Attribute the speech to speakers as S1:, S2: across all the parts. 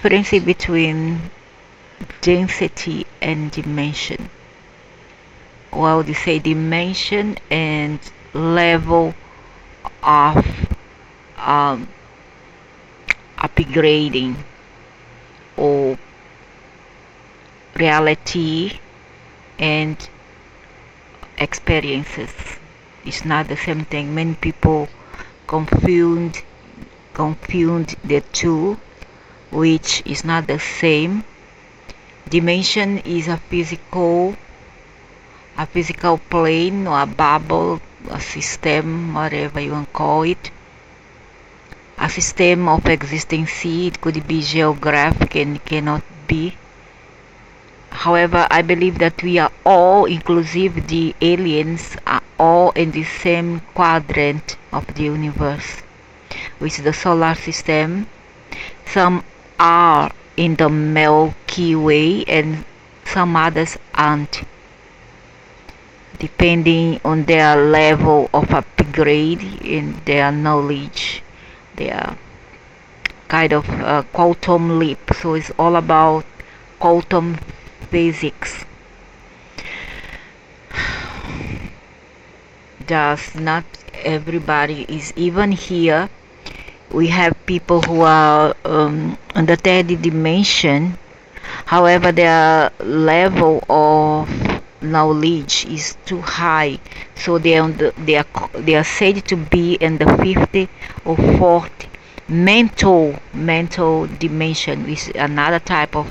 S1: difference between density and dimension? Well, they say dimension and level of um, upgrading or reality and experiences. It's not the same thing. Many people confuse the two, which is not the same. Dimension is a physical plane or a bubble, a system, whatever you want to call it. A system of existence. It could be geographic and cannot be. However, I believe that we are all, inclusive the aliens, are all in the same quadrant of the universe, which is the solar system. Some are in the Milky Way and some others aren't, depending on their level of upgrade in their knowledge, their kind of quantum leap. So it's all about quantum physics. Does not everybody is even here. We have people who are on the third dimension. However, their level of knowledge is too high, so they are said to be in the fifth or fourth mental dimension, which is another type of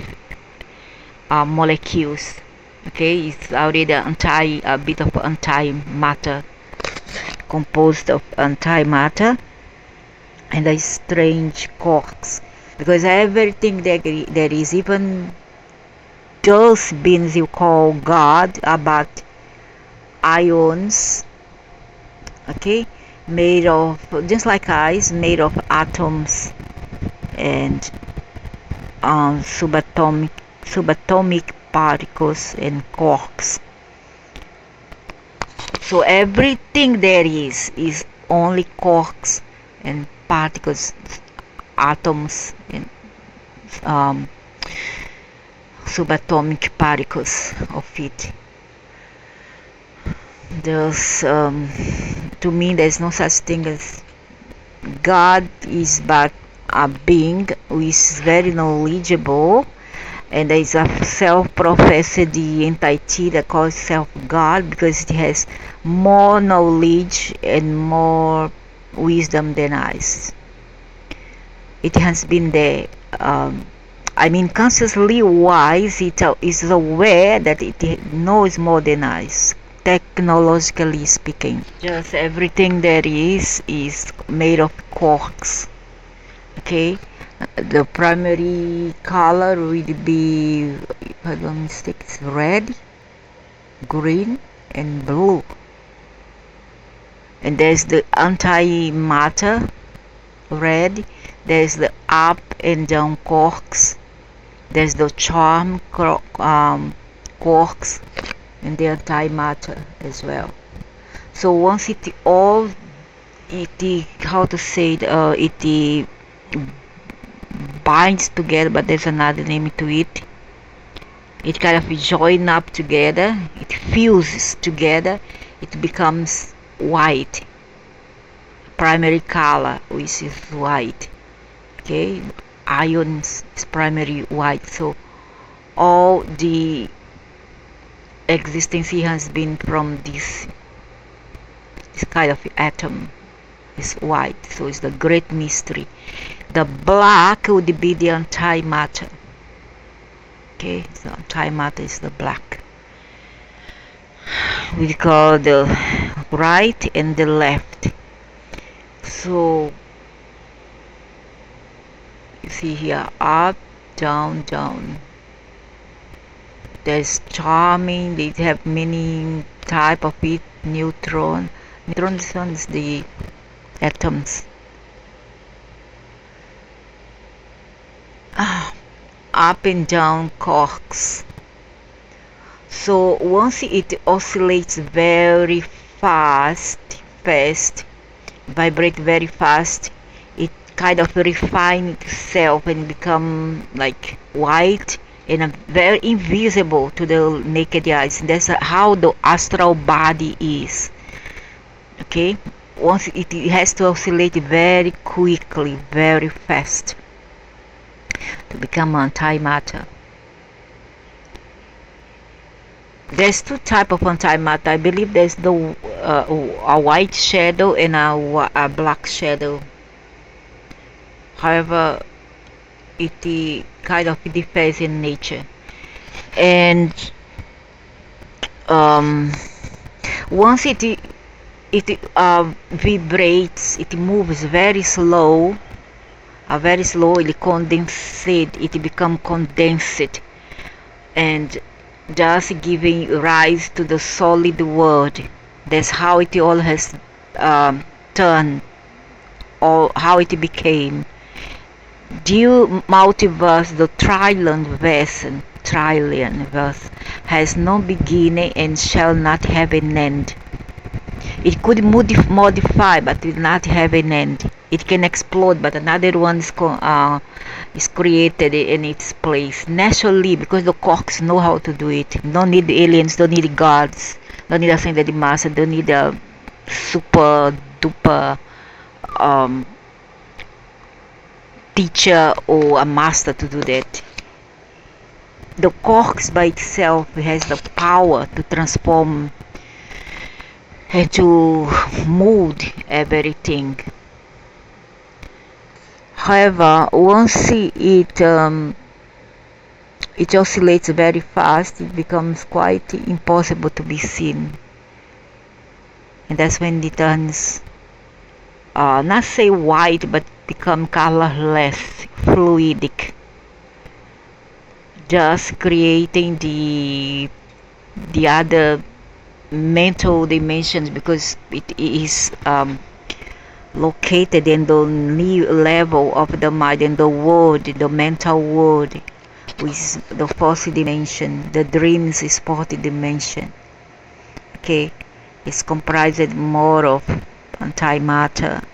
S1: molecules. Okay, it's already a bit of antimatter, composed of antimatter and a strange quarks, because everything there is, even those beings you call God, about ions, okay, made of just like ice, made of atoms and subatomic particles and quarks. So everything there is only quarks and particles, atoms and subatomic particles of it. There's to me there's no such thing as God. Is but a being who is very knowledgeable, and there is a self-professed entity that calls itself God, because it has more knowledge and more wisdom than us. It has been there. Consciously wise, it is aware that it knows more than us, technologically speaking. Just everything there is made of quarks. Okay, the primary color would be, if I don't mistake, it's red, green, and blue. And there's the antimatter, red. There's the up and down quarks. There's the charm quarks and the antimatter as well. So once it binds together, but there's another name to it. It kind of join up together. It fuses together. It becomes white. Primary color, which is white. Okay, ions is primary white. So all the existence has been from this kind of atom is white. So it's the great mystery. The black would be the antimatter. Okay, so antimatter is the black. We call the right and the left. So you see here, up, down, down. There's charming. They have many type of it. Neutron. This one is the atoms. Up and down quarks. So once it oscillates very fast, vibrate very fast, it kind of refine itself and become like white and very invisible to the naked eyes. That's how the astral body is. Okay, once it has to oscillate very quickly, very fast to become antimatter. There's two type of antimatter. I believe there's a white shadow and a black shadow. However, it kind of differs in nature, and once it vibrates, it moves very slow, very slowly condensate. It become condensed, and just giving rise to the solid world. That's how it all has turned, or how it became. Due multiverse, the trillion verse has no beginning and shall not have an end. It could modify, but will not have an end. It can explode, but another one is created in its place naturally, because the quarks know how to do it. Don't need aliens, don't need gods, don't need ascended master, don't need a super duper teacher or a master to do that. The quarks by itself has the power to transform and to mold everything. However, once it oscillates very fast, it becomes quite impossible to be seen, and that's when it turns not say white, but become colorless, fluidic, just creating the other mental dimensions, because it is located in the new level of the mind, in the world, the mental world, which is the fourth dimension. The dreams is fourth dimension. Okay, it's comprised more of antimatter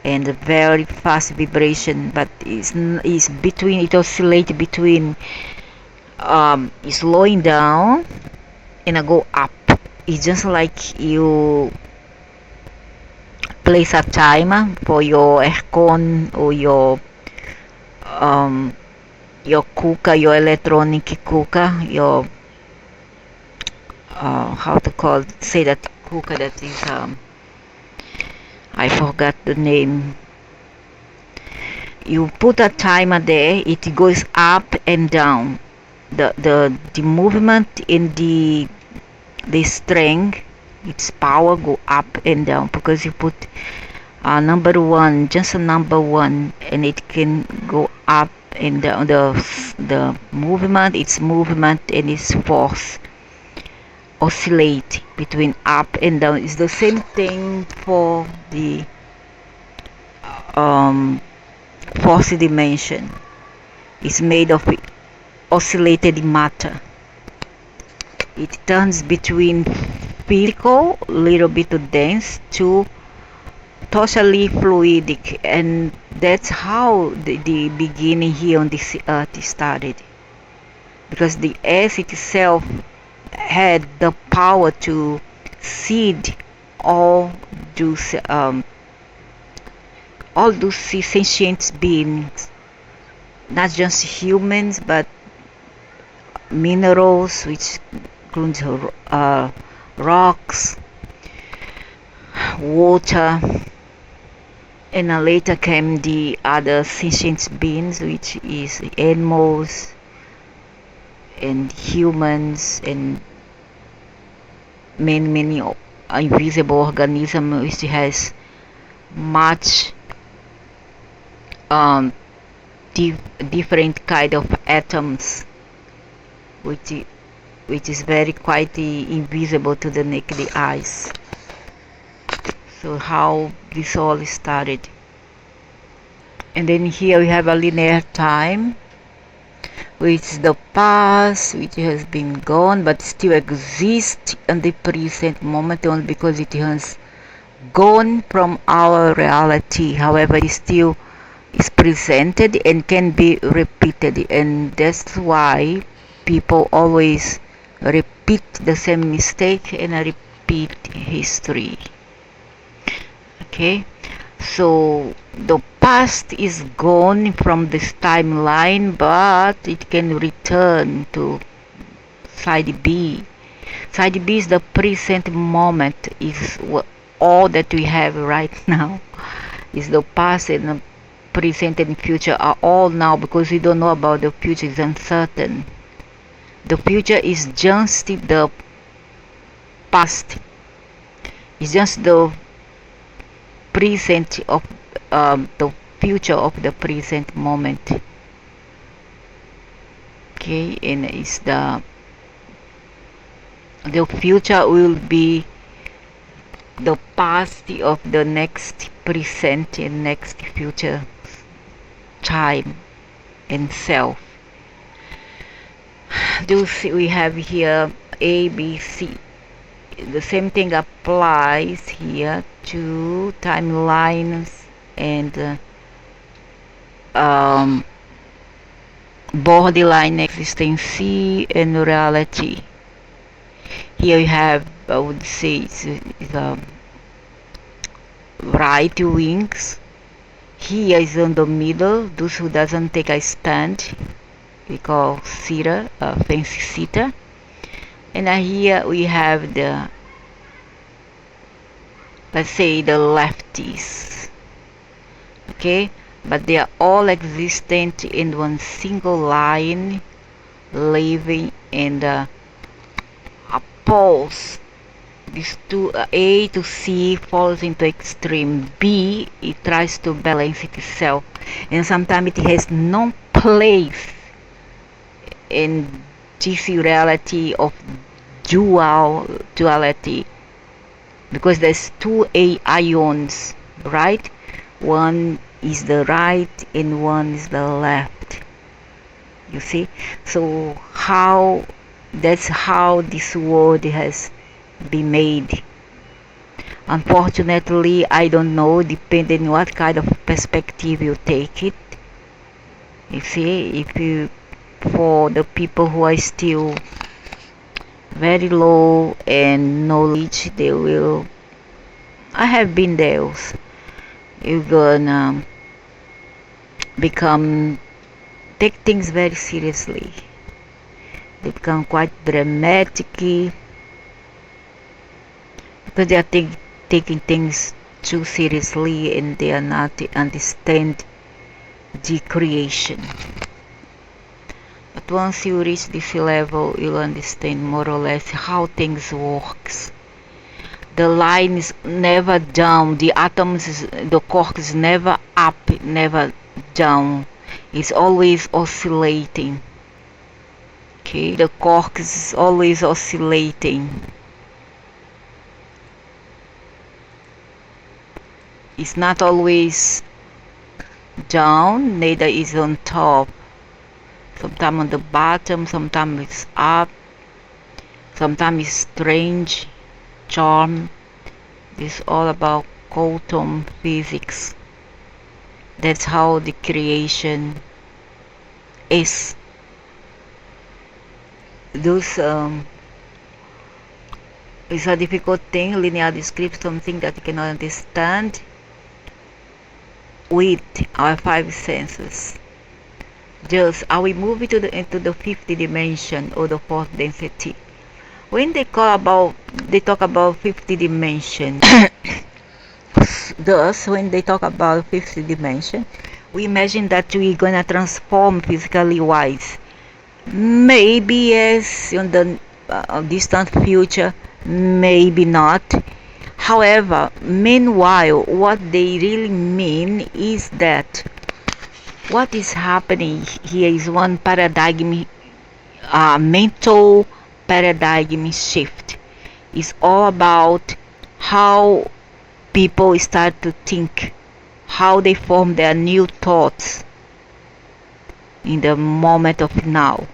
S1: and very fast vibration, but it's between, it oscillates between slowing down and I go up. It's just like you place a timer for your aircon or your cooker, your electronic cooker, your how to call, say that cooker that is I forgot the name. You put a timer there, it goes up and down. The movement in the strength, its power go up and down, because you put number one, just a number one, and it can go up and down. The movement, its movement and its force oscillate between up and down. It's the same thing for the fourth dimension. It's made of oscillated matter. It turns between physical, little bit dense, to totally fluidic, and that's how the beginning here on this earth started, because the earth itself had the power to seed all those sentient beings, not just humans, but minerals, which includes rocks, water, and later came the other sentient beings, which is animals and humans and many invisible organisms, which has much different kind of atoms, which is very quite invisible to the naked eyes. So how this all started. And then here we have a linear time, which is the past, which has been gone but still exists in the present moment, only because it has gone from our reality. However, it still is presented and can be repeated, and that's why people always repeat the same mistake and repeat history. Okay, so the past is gone from this timeline, but it can return to side B. Side B is the present moment, is all that we have right now. Is the past and the present and future are all now, because we don't know about the future. It's uncertain. The future is just the past. It's just the present of the future of the present moment. Okay, and it's the future will be the past of the next present and next future time and self. We have here A, B, C. The same thing applies here to timelines and borderline existence and reality. Here you have, I would say, it's right wings. Here is in the middle, those who doesn't take a stand, we call seater, fancy seater. And here we have the, let's say, the lefties. Okay, but they are all existent in one single line, living in the poles. These two, A to C falls into extreme. B, it tries to balance itself, and sometimes it has no place in this reality of duality, because there's two ions, right? One is the right and one is the left. You see? So that's how this world has been made. Unfortunately, I don't know, depending on what kind of perspective you take it. You see, for the people who are still very low and knowledge, they will, I have been there, you're gonna take things very seriously. They become quite dramatic because they are taking things too seriously, and they are not understand the creation. But once you reach this level, you'll understand more or less how things works. The line is never down, the atoms, the quark is never up, never down. It's always oscillating. Okay, the quark is always oscillating. It's not always down, neither is on top. Sometimes on the bottom, sometimes it's up, sometimes it's strange, charm. It's all about quantum physics. That's how the creation is. Those it's a difficult thing. Linear describe something that you cannot understand with our five senses. Just are we move into the fifth dimension or the fourth density? When they talk about fifth dimension, thus when they talk about fifth dimension, we imagine that we're gonna transform physically wise. Maybe yes, in the distant future, maybe not. However, meanwhile, what they really mean is that what is happening here is one paradigm, mental paradigm shift. It's all about how people start to think, how they form their new thoughts in the moment of now.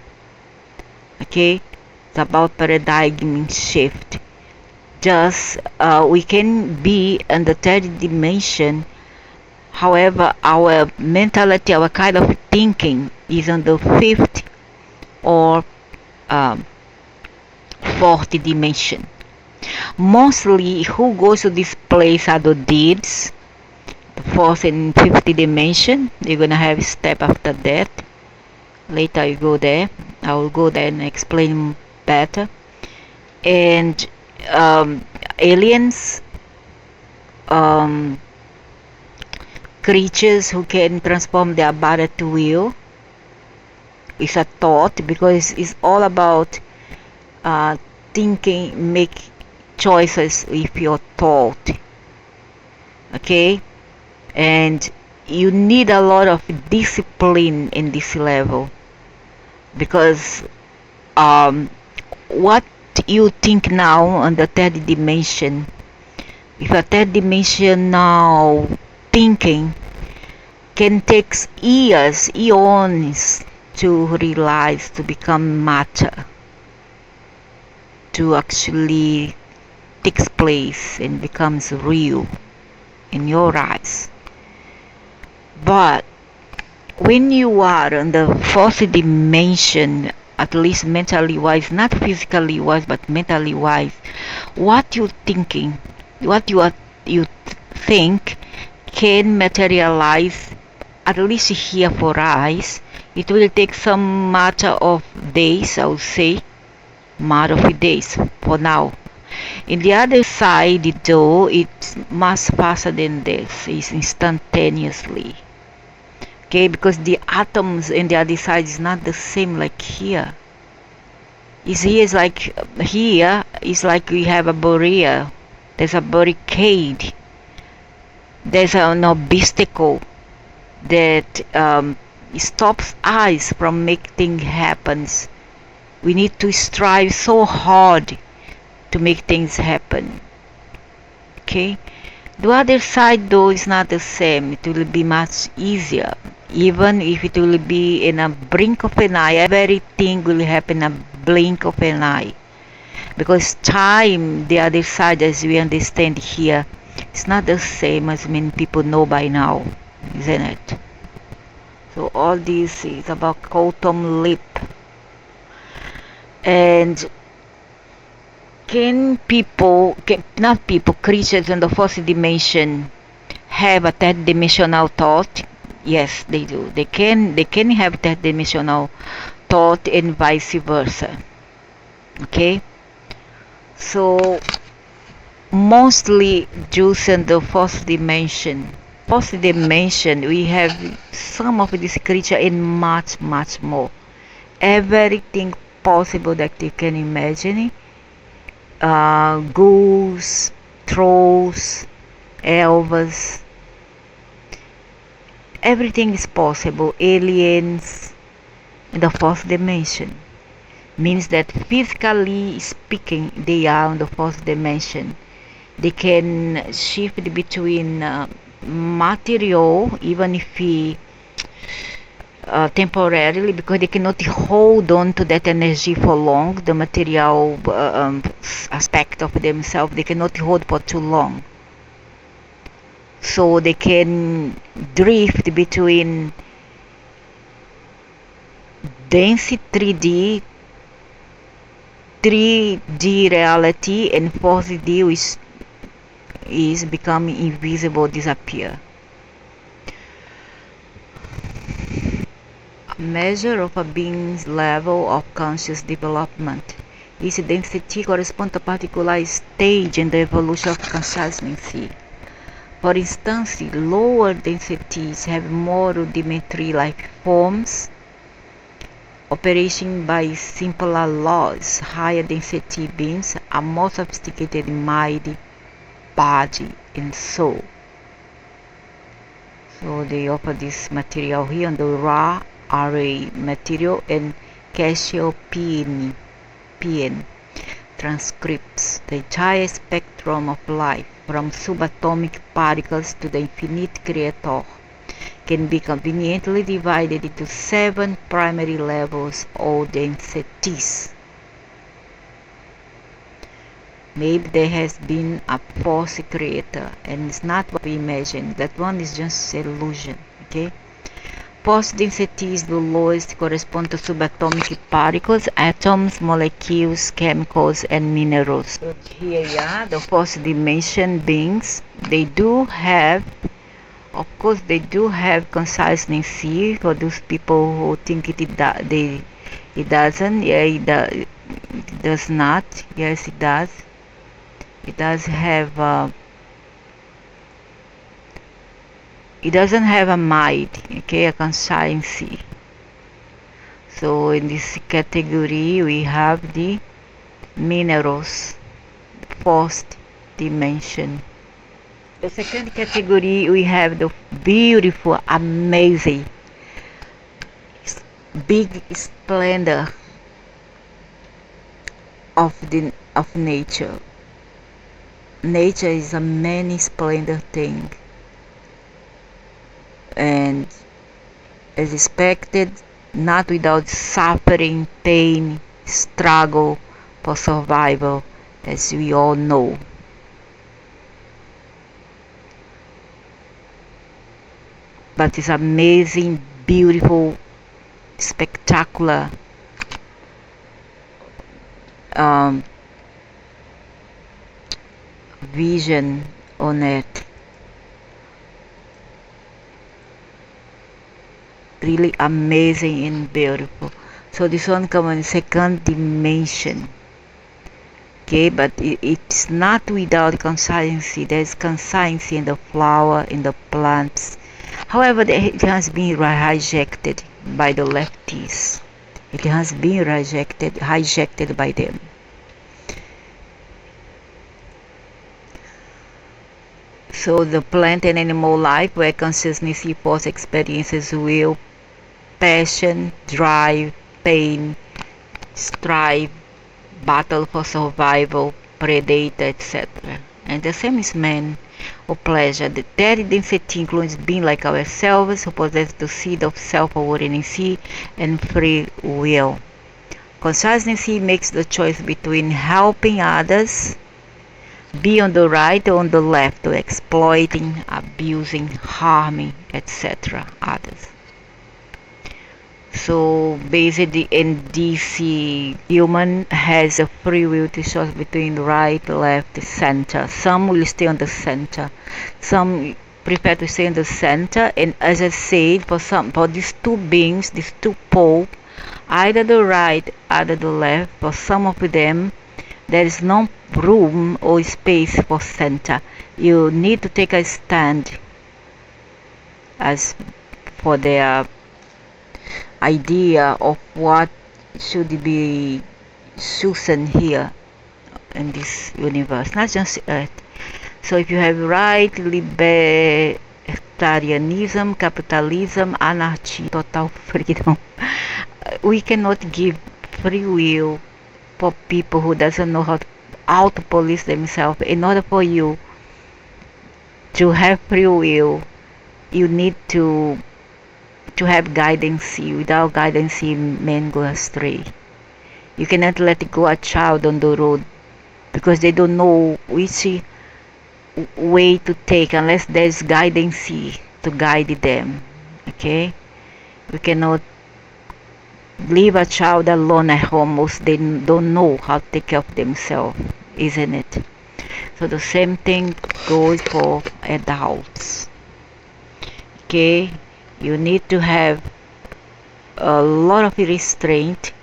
S1: Okay, it's about paradigm shift. just we can be in the third dimension. However, our mentality, our kind of thinking is on the fifth or um, fourth dimension. Mostly who goes to this place are the deeds, the fourth and fifth dimension. You're gonna have a step after that. Later you go there. I will go there and explain better. And aliens, um, creatures who can transform their body to will is a thought, because it's all about thinking, make choices with your thought. Okay, and you need a lot of discipline in this level, because what you think now on the third dimension, if a third dimension now thinking can take years, eons to realize, to become matter, to actually takes place and becomes real in your eyes. But when you are on the fourth dimension, at least mentally wise, not physically wise but mentally wise, what you thinking, what you think can materialize, at least here for us. It will take some matter of days, I would say, matter of days for now. In the other side, though, it's much faster than this. It's instantaneously. Okay, because the atoms in the other side is not the same like here. Is like here is like we have a barrier. There's a barricade. There's an obstacle that stops us from making things happen. We need to strive so hard to make things happen. Okay, the other side though is not the same. It will be much easier, even if it will be in a blink of an eye. Everything will happen in a blink of an eye, because time, the other side, as we understand here, is not the same as many people know by now, isn't it? So all this is about quantum leap. And creatures in the fourth dimension have a third dimensional thought? Yes, they do. They can have third dimensional thought and vice versa. Okay? So mostly Jews in the fourth dimension. Fourth dimension, we have some of this creature and much more. Everything possible that you can imagine. Ghouls, trolls, elves, everything is possible. Aliens in the fourth dimension means that physically speaking, they are in the fourth dimension. They can shift between material, even if temporarily, because they cannot hold on to that energy for long. The material aspect of themselves, they cannot hold for too long. So they can drift between dense 3D reality and 4D, which is becoming invisible, disappear. A measure of a being's level of conscious development. Its density corresponds to a particular stage in the evolution of consciousness. For instance, lower densities have more rudimentary life forms operating by simpler laws. Higher density beings are more sophisticated in mind, body, and soul. So they offer this material here on the raw array material and Cassiopean transcripts the entire spectrum of life, from subatomic particles to the infinite creator, can be conveniently divided into 7 primary levels or densities. Maybe there has been a false creator, and it's not what we imagine. That one is just illusion. Okay. Force density is the lowest, correspond to subatomic particles, atoms, molecules, chemicals, and minerals. So here we are, the fourth dimension beings. They do have, of course, they do have consciousness for those people who think it doesn't. Yeah, it does not. Yes, it does. It does have. It doesn't have a mind, okay, a conscience. So in this category we have the minerals, fourth dimension. The second category we have the beautiful, amazing, big splendor of nature. Nature is a many splendor thing, and as expected, not without suffering, pain, struggle for survival, as we all know. But it's amazing, beautiful, spectacular vision on earth. Really amazing and beautiful. So this one comes in second dimension. Okay, but it's not without conscience. There's conscience in the flower, in the plants. However, it has been hijacked by the lefties. It has been hijacked by them. So the plant and animal life, where consciousness force experiences will, passion, drive, pain, strive, battle for survival, predator, etc. And the same is man or pleasure. The third density includes being like ourselves, who possess the seed of self-awareness and free will. Consciousness makes the choice between helping others, be on the right or on the left, or exploiting, abusing, harming, etc. others. So basically in DC, human has a free will to choose between right, left, center. Some will stay on the center. Some prefer to stay in the center. And as I said, for these two beings, these two poles, either the right, either the left, for some of them, there is no room or space for center. You need to take a stand as for their idea of what should be chosen here in this universe, not just earth. So if you have right, libertarianism, capitalism, anarchy, total freedom, we cannot give free will for people who doesn't know how to police themselves. In order for you to have free will, you need to have guidance. Without guidance, men go astray. You cannot let go a child on the road because they don't know which way to take unless there's guidance to guide them. Okay, we cannot leave a child alone at home most they don't know how to take care of themselves, isn't it? So the same thing goes for adults. Okay, you need to have a lot of restraint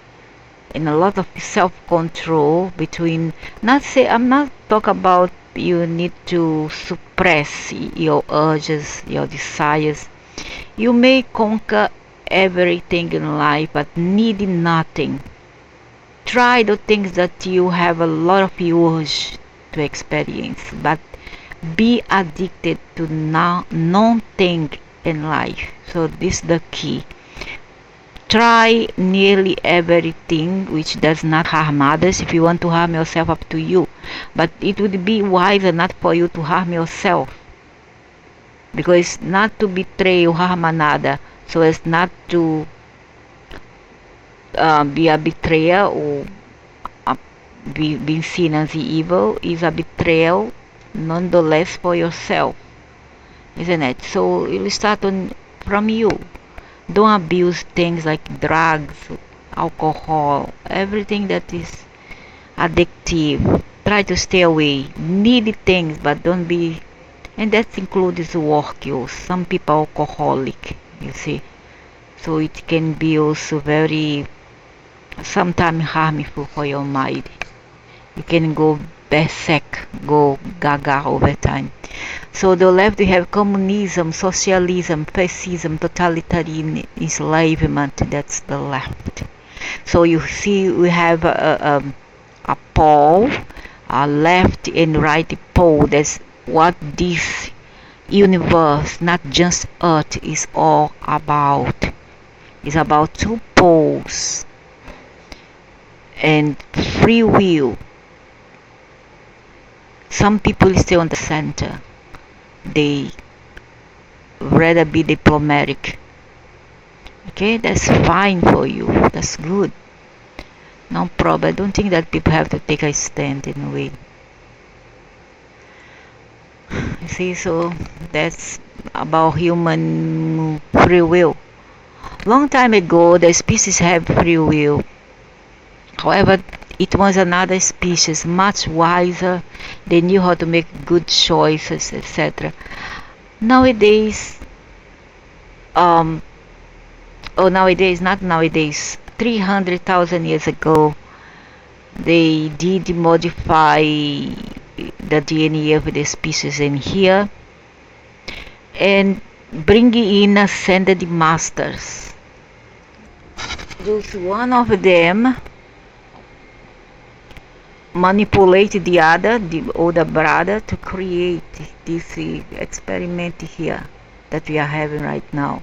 S1: and a lot of self-control between, I'm not talking about you need to suppress your urges, your desires. You may conquer everything in life but need nothing. Try the things that you have a lot of urge to experience, but be addicted to non-thing in life. So this is the key. Try nearly everything which does not harm others. If you want to harm yourself, up to you, but it would be wiser not for you to harm yourself, because it's not to betray or harm another, so as not to be a betrayer or being seen as evil is a betrayal, nonetheless, for yourself, isn't it? So it will start from you. Don't abuse things like drugs, alcohol, everything that is addictive. Try to stay away. Need things, but don't be. And that includes work use. Some people are alcoholic, you see. So it can be also very, sometimes harmful for your mind. You can go berserk, go gaga over time. So the left we have communism, socialism, fascism, totalitarian enslavement. That's the left. So you see we have a pole, a left and right pole. That's what this universe, not just Earth, is all about. It's about two poles and free will. Some people stay on the center. They rather be diplomatic. Okay, that's fine for you. That's good. No problem. I don't think that people have to take a stand in a way. You see, so that's about human free will. Long time ago, the species have free will. However, it was another species, much wiser. They knew how to make good choices, etc. Nowadays, not nowadays, 300,000 years ago, they did modify the DNA of the species in here and bring in ascended masters. Just one of them manipulate the older brother, to create this experiment here that we are having right now,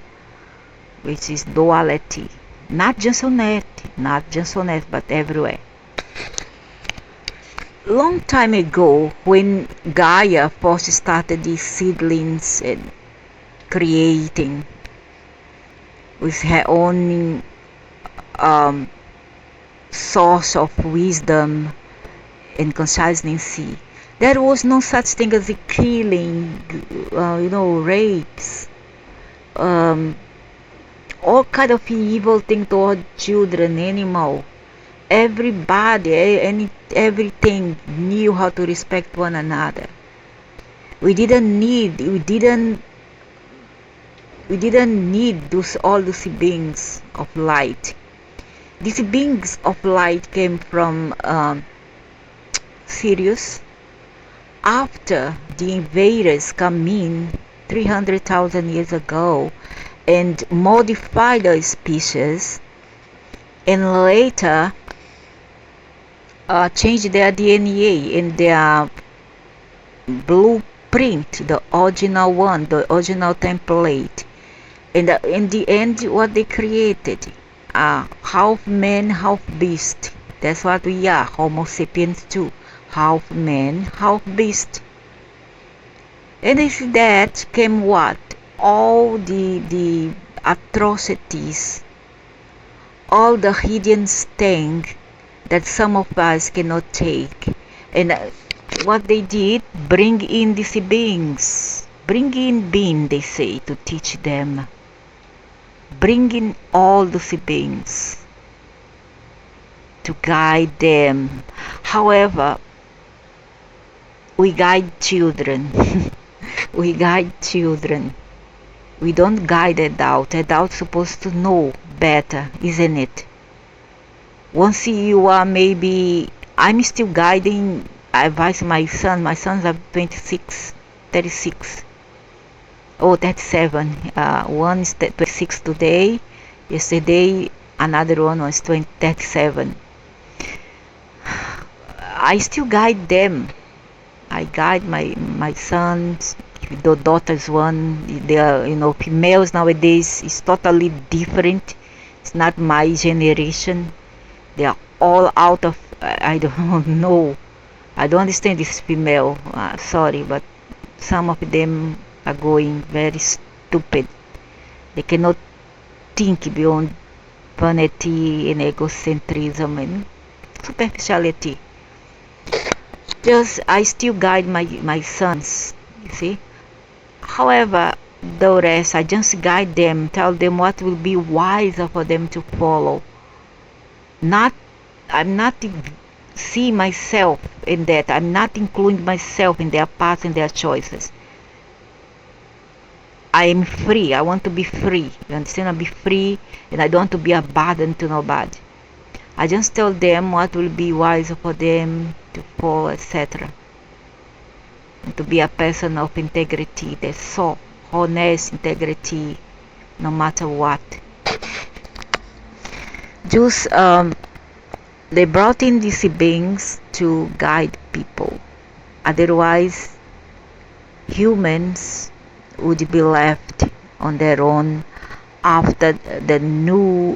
S1: which is duality. Not just on Earth, but everywhere. Long time ago, when Gaia first started these seedlings and creating with her own source of wisdom and consciousness, there was no such thing as a killing, rapes, all kind of evil thing toward children, animal. Everybody, everything knew how to respect one another. We didn't need all those beings of light. These beings of light came from Sirius after the invaders come in 300,000 years ago and modified the species, and later changed their DNA and their blueprint, the original one, the original template. And in the end, what they created, half man, half beast. That's what we are, Homo sapiens too. Half man, half beast. And with that came what? All the atrocities, all the hidden sting that some of us cannot take. And what they did, bring in these beings. Bring in being, they say, to teach them. Bring in all those beings to guide them. However, we guide children. We guide children. We don't guide adults. Adults supposed to know better, isn't it? Once you are maybe, I'm still guiding, I advise my son. My sons are 26, 36. Oh, 37. One is 26 today. Yesterday, another one was 37. I still guide them. I guide my sons, the daughters one. They are, females nowadays is totally different. It's not my generation. They are all out of, I don't know. I don't understand this female. Sorry, but some of them are going very stupid. They cannot think beyond vanity and egocentrism and superficiality. Just I still guide my sons, you see. However, the rest I just guide them, tell them what will be wiser for them to follow. Not I'm not see myself in that. I'm not including myself in their paths and their choices. I am free. I want to be free. You understand? I'll be free, and I don't want to be a burden to nobody. I just tell them what will be wise for them to follow, etc. And to be a person of integrity, that's so honest integrity, no matter what. Just they brought in these beings to guide people. Otherwise, humans would be left on their own after the new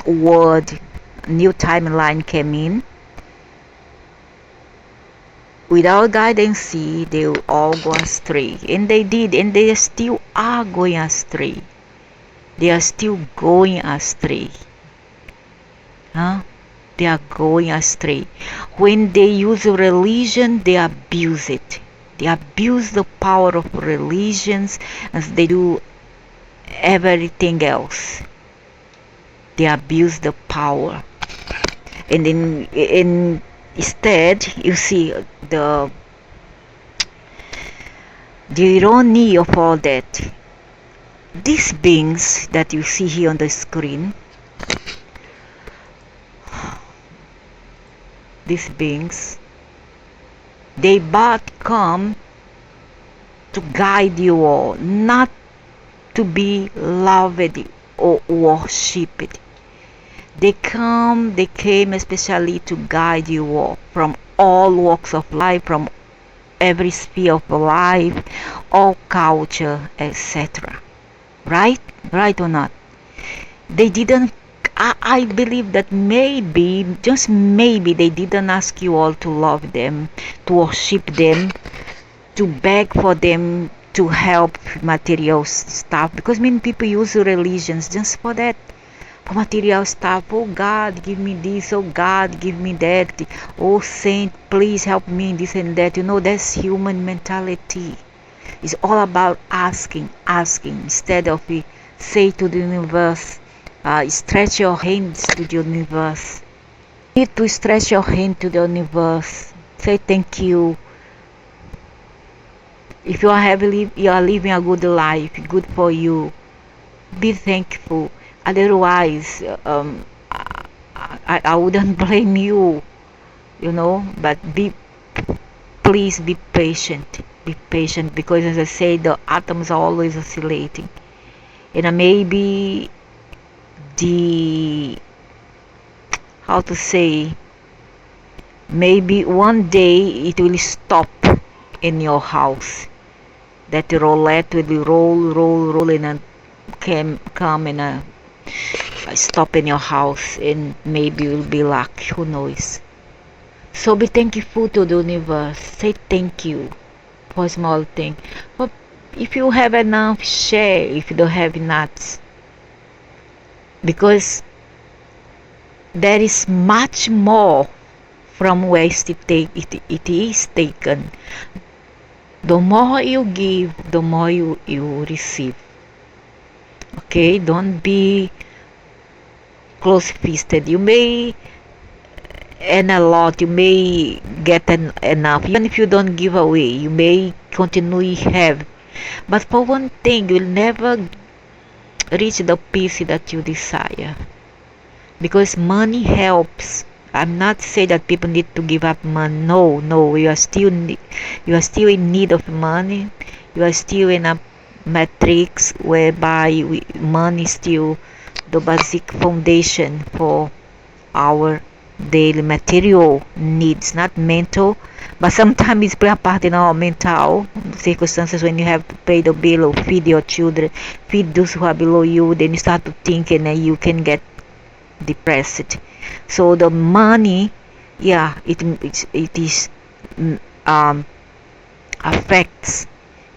S1: world, new timeline came in. Without guidance, they will all go astray. And they did, and they still are going astray. They are still going astray. Huh? They are going astray. When they use religion, they abuse it. They abuse the power of religions as they do everything else. They abuse the power. And instead, you see the irony of all that. These beings that you see here on the screen, these beings, they but come to guide you all, not to be loved or worshipped. They came especially to guide you all from all walks of life, from every sphere of life, all culture, etc. Right? Right or not? They didn't, I believe that maybe, just maybe, they didn't ask you all to love them, to worship them, to beg for them to help material stuff, because many people use religions just for that, for material stuff. Oh God, give me this. Oh God, give me that. Oh Saint, please help me in this and that. You know, that's human mentality. It's all about asking instead of say to the universe, stretch your hands to the universe. You need to stretch your hand to the universe. Say thank you. If you are living a good life, good for you, be thankful. Otherwise, I wouldn't blame you, you know. But please be patient. Be patient, because as I say, the atoms are always oscillating, and maybe how to say, maybe one day it will stop in your house. That roulette will roll and come and stop in your house, and maybe it will be luck. Who knows? So be thankful to the universe. Say thank you for small thing. But if you have enough, share. If you don't have enough, because there is much more from where it is taken. The more you give, the more you receive. Okay, don't be close-fisted. You may earn a lot, you may get enough. Even if you don't give away, you may continue have. But for one thing, you'll never reach the peace that you desire. Because money helps. I'm not saying that people need to give up money. No, you are still in need of money. You are still in a matrix whereby money is still the basic foundation for our daily material needs, not mental. But sometimes it's play a part in our mental circumstances when you have to pay the bill or feed your children, feed those who are below you. Then you start to think, and then you can get depressed. So the money, yeah, it is affects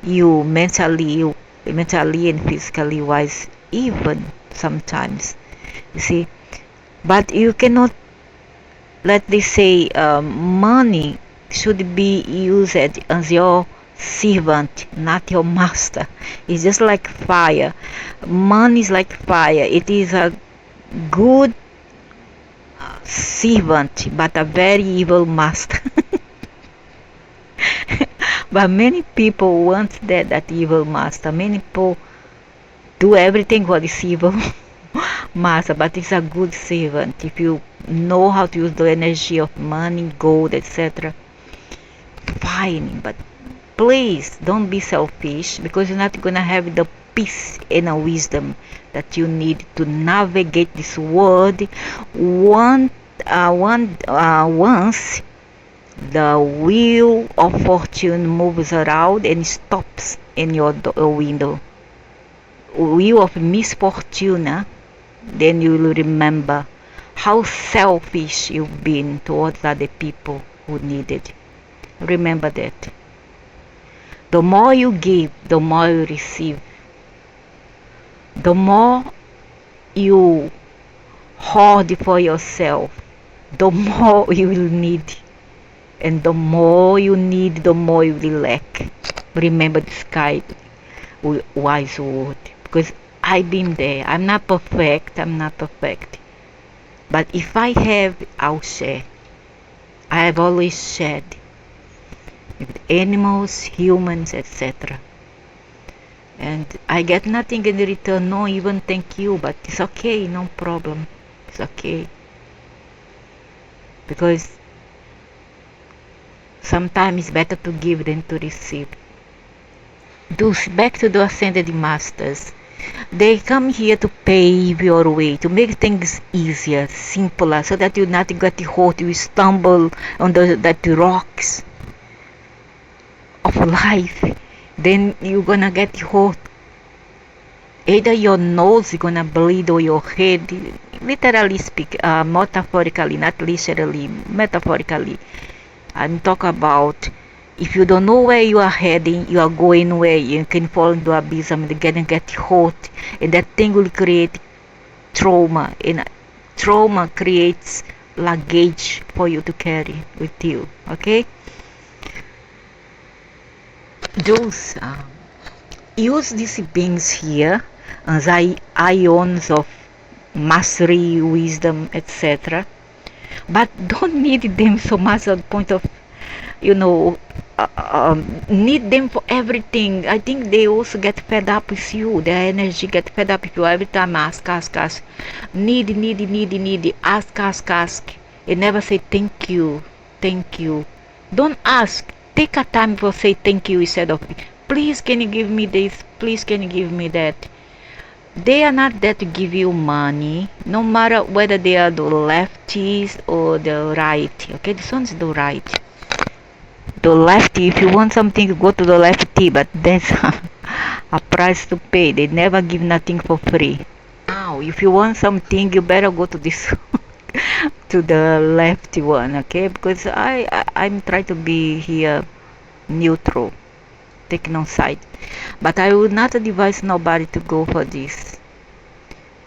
S1: you mentally and physically wise, even sometimes, you see. But you cannot let's say money should be used as your servant, not your master. It's just like fire. Money is like fire. It is a good servant, but a very evil master. But many people want that evil master. Many people do everything for this evil master, but it's a good servant if you know how to use the energy of money, gold, etc. Fine, but please don't be selfish, because you're not gonna have the peace and the wisdom that you need to navigate this world. Once the wheel of fortune moves around and stops in your window, wheel of misfortune, then you will remember how selfish you've been towards other people who need it. Remember that. The more you give, the more you receive. The more you hoard for yourself, the more you will need. And the more you need, the more you will lack. Remember this guide, wise word. Because I've been there. I'm not perfect. But if I have, I'll share. I have always shared with animals, humans, etc. And I get nothing in return, no even thank you, but it's okay, no problem. It's okay. Because sometimes it's better to give than to receive. Back to the Ascended Masters. They come here to pave your way, to make things easier, simpler, so that you not get hurt, you stumble on that rocks of life. Then you're gonna get hurt. Either your nose is gonna bleed or your head. Literally speak, metaphorically, not literally, metaphorically. I'm talking about if you don't know where you are heading, you are going where you can fall into abyss and get hurt, and that thing will create trauma, and trauma creates luggage for you to carry with you. Okay, those use these beings here as ions of mastery, wisdom, etc. But don't need them so much at the point of, need them for everything. I think they also get fed up with you. Their energy get fed up with you every time. Ask. Need. Ask. And never say thank you. Don't ask. Take a time for say thank you instead of please can you give me this? Please can you give me that? They are not there to give you money, no matter whether they are the lefties or the right. Okay, this one's the right. The lefty, if you want something, you go to the lefty, but that's a price to pay. They never give nothing for free. Now, if you want something, you better go to this to the lefty one, okay? Because I'm trying to be here neutral, take no side. But I would not advise nobody to go for this.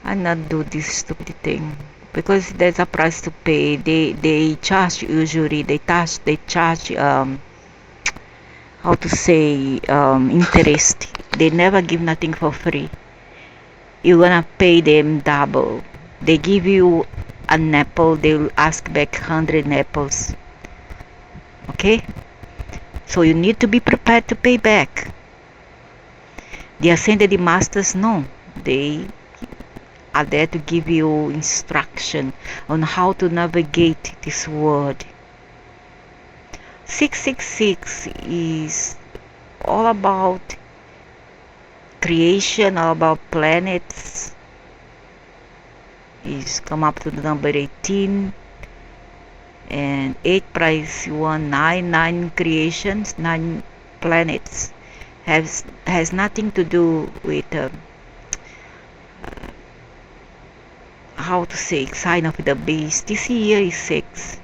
S1: I not do this stupid thing, because there's a price to pay. They charge, usually they charge how to say, interest. They never give nothing for free. You're gonna pay them double. They give you an apple, they will ask back 100 apples. Okay, so you need to be prepared to pay back. The Ascended Masters, no, they are there to give you instruction on how to navigate this world. 666 is all about creation, all about planets. Is come up to the number 18, and 8 price 199 creations, 9 planets. Has nothing to do with how to say sign of the beast. This year is 6.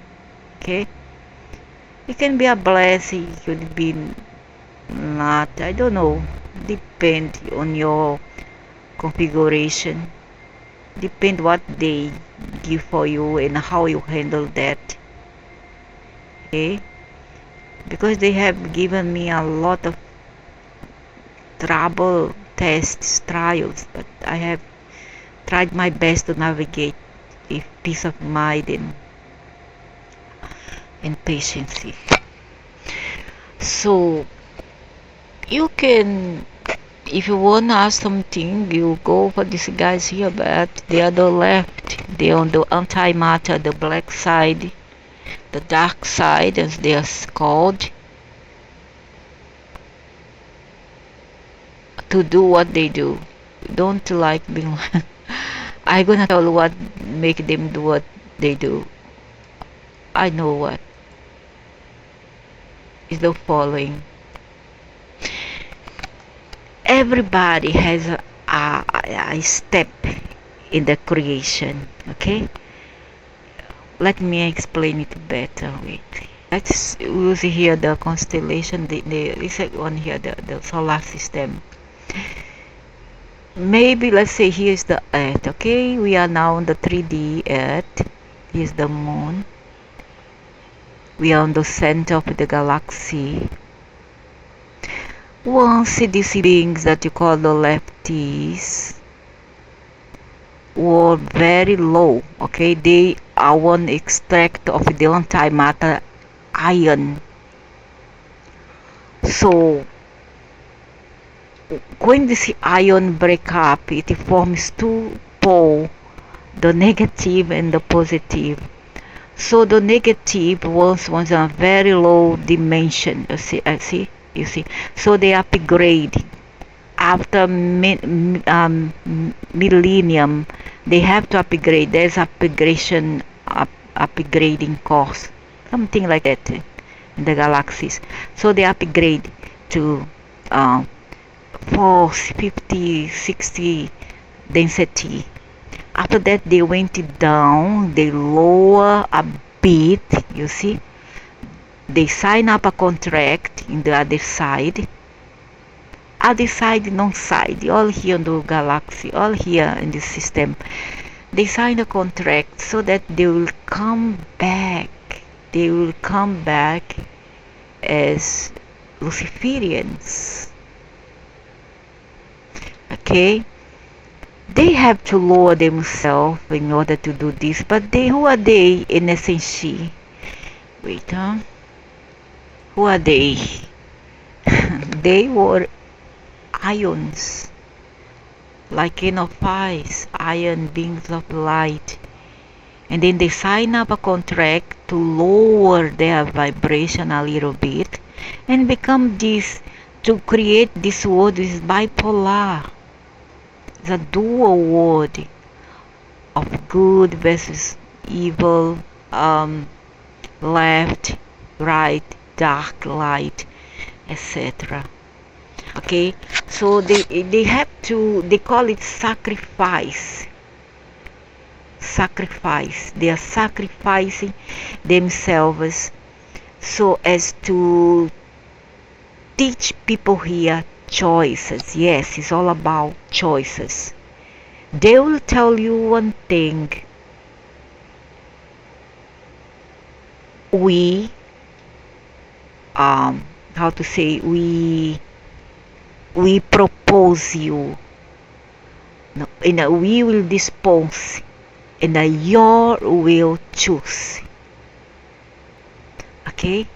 S1: Okay, it can be a blessing, it could be not, I don't know, depend on your configuration, depend what they give for you and how you handle that. Okay, because they have given me a lot of trouble, tests, trials, but I have tried my best to navigate with peace of mind and patience. So you can, if you want to ask something, you go for these guys here, but they are the left, they are on the antimatter, the black side, the dark side as they are called, to do what they do. Don't like being I gonna tell what make them do what they do. I know what is the following. Everybody has a step in the creation. Okay, let me explain it better. Wait, let's use here the constellation, this one here, the solar system. Maybe let's say here's the earth. Okay, we are now on the 3D earth. Here's the moon. We are on the center of the galaxy. Once these beings that you call the lefties were very low, okay, they are one extract of the antimatter ion. So when this ion break up, it forms two poles, the negative and the positive. So the negative was a very low dimension. You see. So they upgrade after millennium. They have to upgrade. There's upgrading course, something like that in the galaxies. So they upgrade to 450, 60 density. After that, they went down. They lower a bit. You see. They sign up a contract in the other side, non-side, all here in the galaxy, all here in the system. They sign a contract so that they will come back. They will come back as Luciferians. Okay? They have to lower themselves in order to do this, but who are they in essence? Wait, who are they? They were ions, like ice, ion beings of light. And then they sign up a contract to lower their vibration a little bit and become this, to create this world is bipolar. It's a dual world of good versus evil, left, right, dark, light, etc. Okay, so they have to, they call it sacrifice. They are sacrificing themselves so as to teach people here choices. Yes, it's all about choices. They will tell you one thing: we how to say, we propose you, no, and we will dispose, and your will choose. Okay,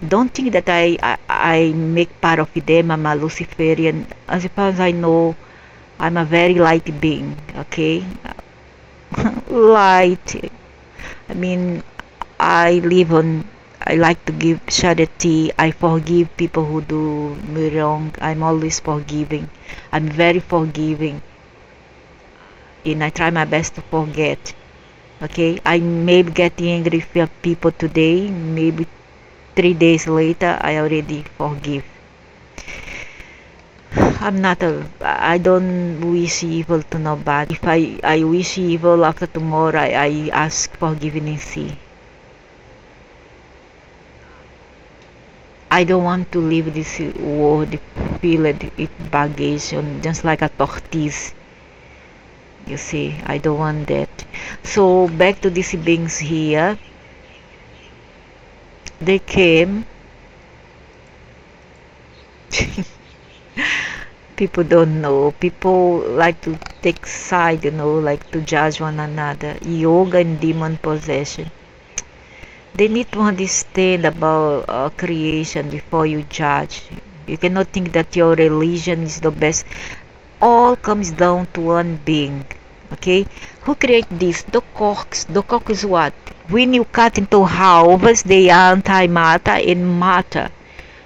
S1: don't think that I make part of them. I'm a Luciferian. As far as I know, I'm a very light being. Okay, light. I mean, I like to give charity. I forgive people who do me wrong. I'm always forgiving. I'm very forgiving. And I try my best to forget. Okay? I may get angry with people today. Maybe 3 days later, I already forgive. I don't wish evil to nobody. If I wish evil after tomorrow, I ask forgiveness. I don't want to leave this world filled with baggage, just like a tortoise. You see, I don't want that. So back to these beings here, they came. People don't know. People like to take side, like to judge one another. Yoga and demon possession. They need to understand about creation before you judge. You cannot think that your religion is the best. All comes down to one being. Okay? Who created this? The cocks. The cock is what? When you cut into halves, they are antimatter and matter.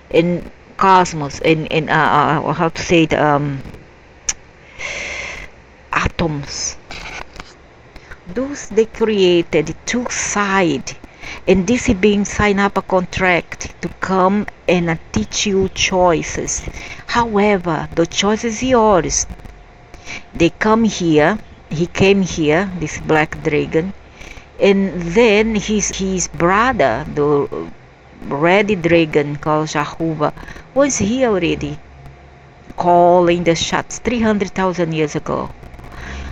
S1: In cosmos, in how to say it, atoms. Those they created two sides, and this being sign up a contract to come and teach you choices. However, the choice is yours. They come here. He came here, this black dragon, and then his brother, the red dragon called Shahuba, was here already, calling the shots 300,000 years ago.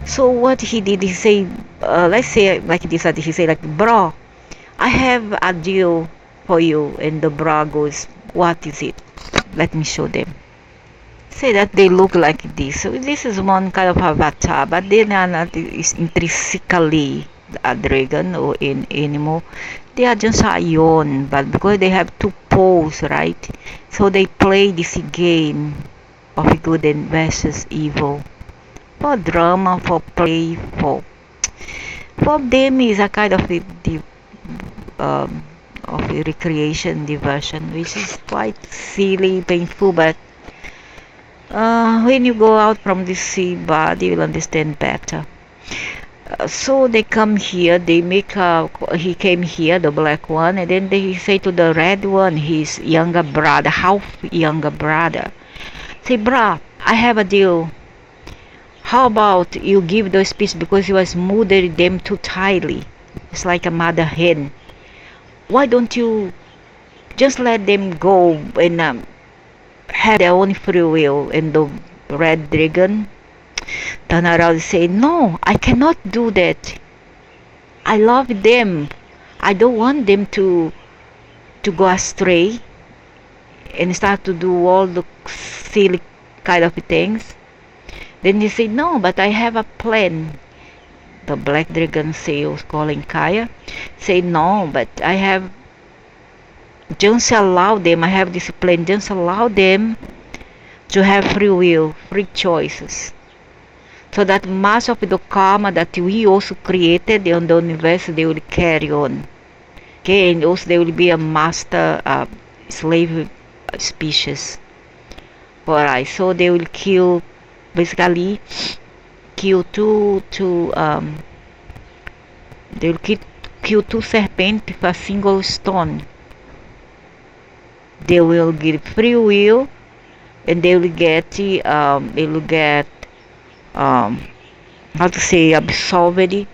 S1: So what he did, he say, let's say like this, he say like, bro, I have a deal for you. And the bro goes, what is it? Let me show them. Say that they look like this. So this is one kind of avatar, but they are not intrinsically a dragon or an animal. They are just a ion, but because they have two poles, right? So they play this game of good and versus evil. For drama, for play, for them is a kind of a recreation, diversion, which is quite silly, painful, but when you go out from this sea body, you will understand better. So they come here, he came here, the black one, and then they say to the red one, his younger brother, half younger brother, say, brah, I have a deal. How about you give those pieces because you was mothered them too tightly. It's like a mother hen. Why don't you just let them go and have their own free will? And the red dragon turn around and say, no, I cannot do that. I love them. I don't want them to go astray and start to do all the silly kind of things. Then he said, no, but I have a plan. The black dragon sails calling Kaya. Say, no, but I have, just allow them, I have this plan, just allow them to have free will, free choices. So that much of the karma that we also created on the universe, they will carry on. Okay, and also they will be a master slave species. Alright, so they will kill, basically, kill they will kill two serpents with a single stone. They will give free will, and they will get how to say, absolved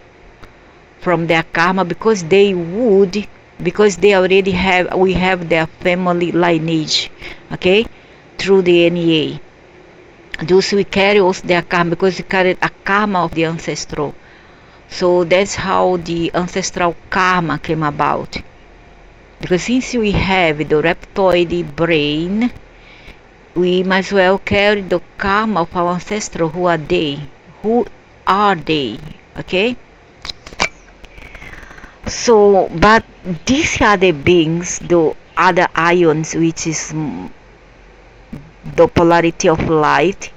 S1: from their karma, because they already have, we have their family lineage, okay, through the DNA. Those we carry also their karma, because we carry a karma of the ancestral. So that's how the ancestral karma came about. Because since we have the reptoid brain, we might as well carry the karma of our ancestral. Who are they? Who are they? Okay? So, but these other beings, the other ions, which is the polarity of light,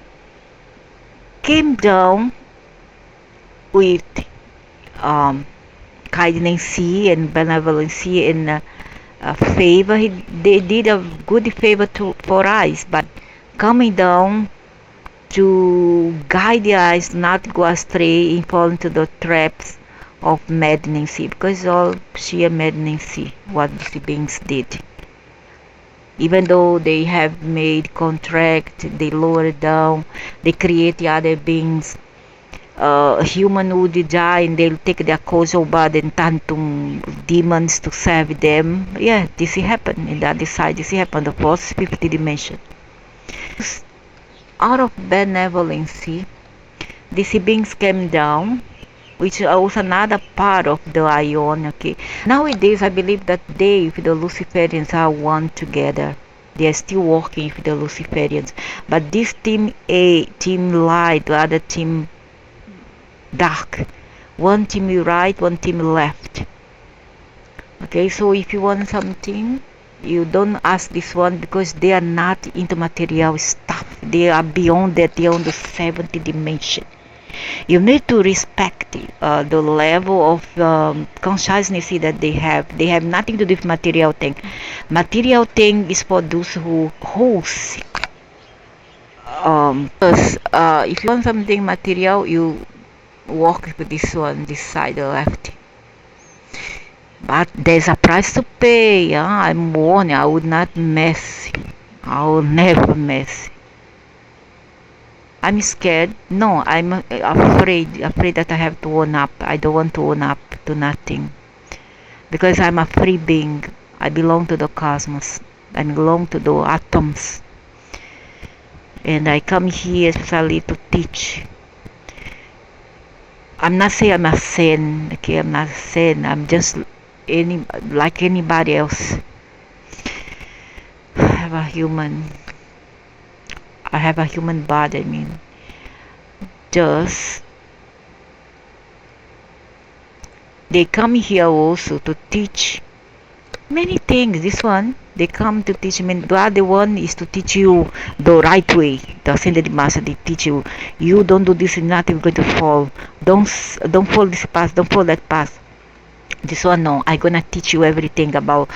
S1: came down with kindness and benevolence and favor. They did a good favor for us, but coming down to guide us not to go astray and fall into the traps of madness, because it's all sheer madness what the beings did. Even though they have made contract, they lower it down, they create the other beings. Human would die and they'll take their causal body and turn to demons to serve them. Yeah, this happened in the other side. This happened, the fourth, fifth dimension. Out of benevolence, these beings came down which is also another part of the ion. Okay, nowadays I believe that they with the Luciferians are one together. They are still working with the Luciferians, but this team A, team light, the other team dark, one team right, one team left. Okay, so if you want something, you don't ask this one because they are not into material stuff. They are beyond that. They are on the 70th dimension. You need to respect the level of consciousness that they have. They have nothing to do with material thing. Material thing is for those who's sick. Because if you want something material, you walk with this one, this side, the left. But there's a price to pay. Huh? I'm warning. I would not mess. I will never mess. I'm scared. No, I'm afraid. Afraid that I have to own up. I don't want to own up to nothing. Because I'm a free being. I belong to the cosmos. I belong to the atoms. And I come here especially to teach. I'm not saying I'm a saint. Okay, I'm not a saint. I'm just like anybody else. I have a human body. I mean, just they come here also to teach many things. This one they come to teach me. The other one is to teach you the right way. The ascended master, they teach you. You don't do this, and nothing going to fall. Don't fall this path. Don't fall that path. This one, no. I'm gonna teach you everything about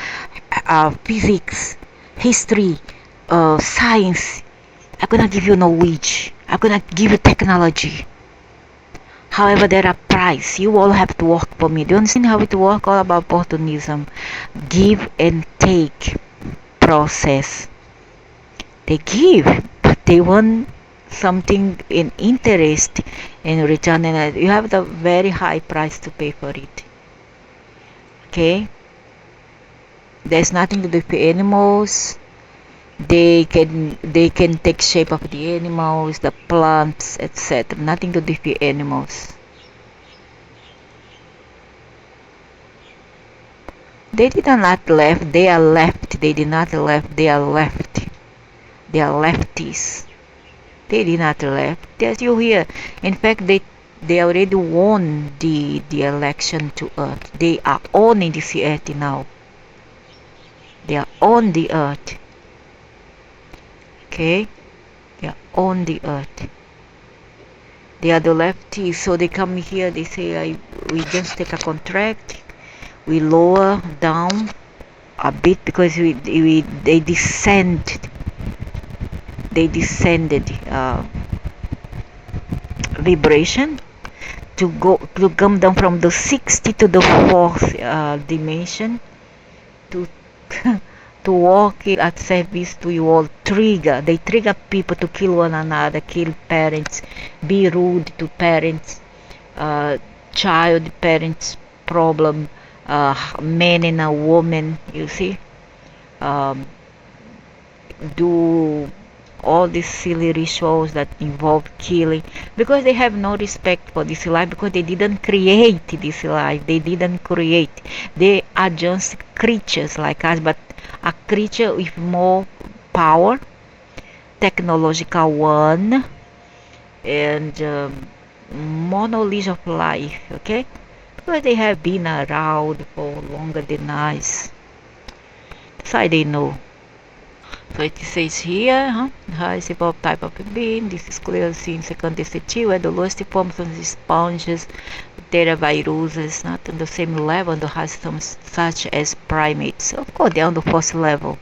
S1: physics, history, science. I'm gonna give you knowledge. I'm gonna give you technology. However, there are price. You all have to work for me. Do you understand how it works? All about opportunism. Give and take process. They give, but they want something in interest in return, and you have the very high price to pay for it. Okay? There's nothing to do with animals. They can take shape of the animals, the plants, etc. Nothing to do with animals. They did not left. They are left. They did not left. They are left. They are lefties. They did not left. They're still here. In fact, they already won the election to Earth. They are owning this Earth now. They are on the Earth. Okay, they are on the Earth. They are the lefties, so they come here. They say, we just take a contract. We lower down a bit because they descended. They descended vibration to come down from the 60 to the 4th dimension to to walk at service to you all. They trigger people to kill one another, kill parents, be rude to parents, child parents problem, man and a woman, you see, do all these silly rituals that involve killing, because they have no respect for this life, because they didn't create this life. They are just creatures like us, but a creature with more power, technological one, and more knowledge of life. Okay, because they have been around for longer than us. That's why they know. So it says here, highest evolved type of a being. This is clearly seen second DCT, where the lowest forms of the sponges, viruses, not on the same level on the highest forms, such as primates. Of course, they are on the first level.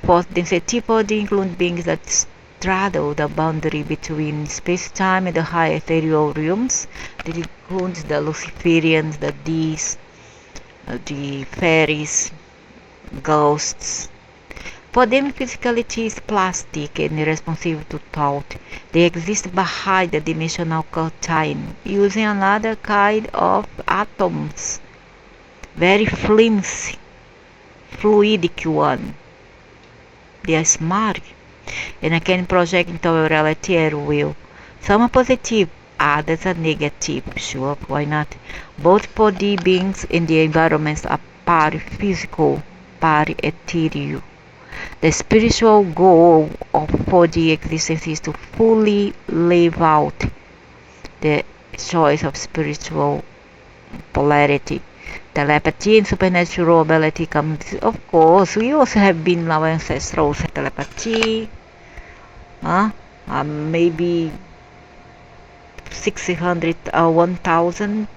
S1: Fourth density body include beings that straddle the boundary between space-time and the high ethereal realms. That includes the Luciferians, the D's, the fairies, ghosts. For them, physicality is plastic and irresponsive to thought. They exist behind the dimensional curtain, using another kind of atoms, very flimsy, fluidic one. They are smart, and I can project into our reality at will. Some are positive, others are negative. Sure, why not? Both body beings and the environments are pari-physical, pari-ethereal. The spiritual goal of 4D existence is to fully live out the choice of spiritual polarity. Telepathy and supernatural ability comes, of course. We also have been our ancestors telepathy. Maybe 600, 1,000,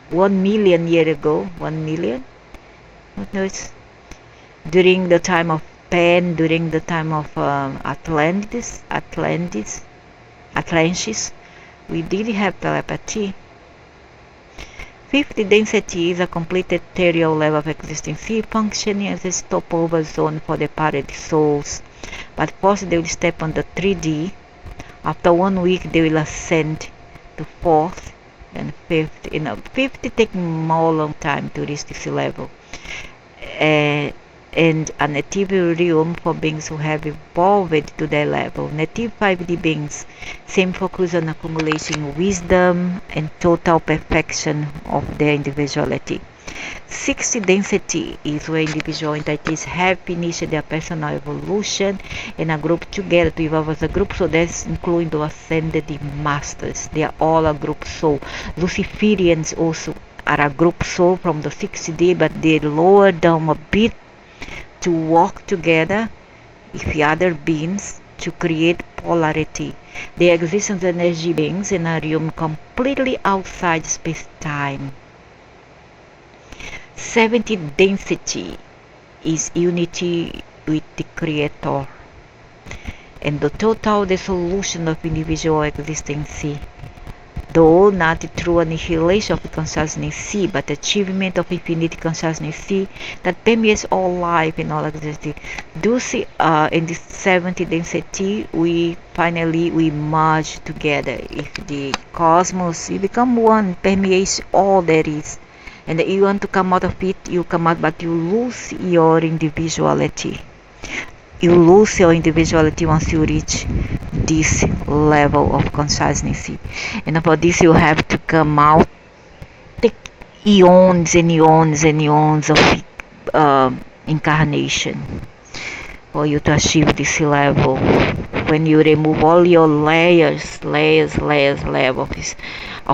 S1: 1 million years ago. 1 million? What knows? During the time of Pan, during the time of Atlantis, we did have telepathy. 50 density is a complete ethereal level of existence, functioning as a stopover zone for the parted souls. But first they will step on the 3D. After 1 week they will ascend to 4th and 5th. 50 take more long time to reach this level. And a native realm for beings who have evolved to their level. Native 5D beings same focus on accumulating wisdom and total perfection of their individuality. 60 density is where individual entities have finished their personal evolution and are grouped together to evolve as a group. So that's including the ascended masters. They are all a group soul. Luciferians also are a group soul from the 60D, but they lower down a bit to work together with other beings to create polarity. They exist as energy beings in a realm completely outside space-time. 70 density is unity with the Creator and the total dissolution of individual existence, though not through annihilation of consciousness, but achievement of infinite consciousness that permeates all life and all existence. Thus, in this 70 density, we merge together. If the cosmos, you become one, permeates all there is. And you want to come out of it, you come out, but you lose your individuality. You lose your individuality once you reach this level of consciousness. And for this you have to come out, take eons and eons and eons of incarnation for you to achieve this level. When you remove all your layers of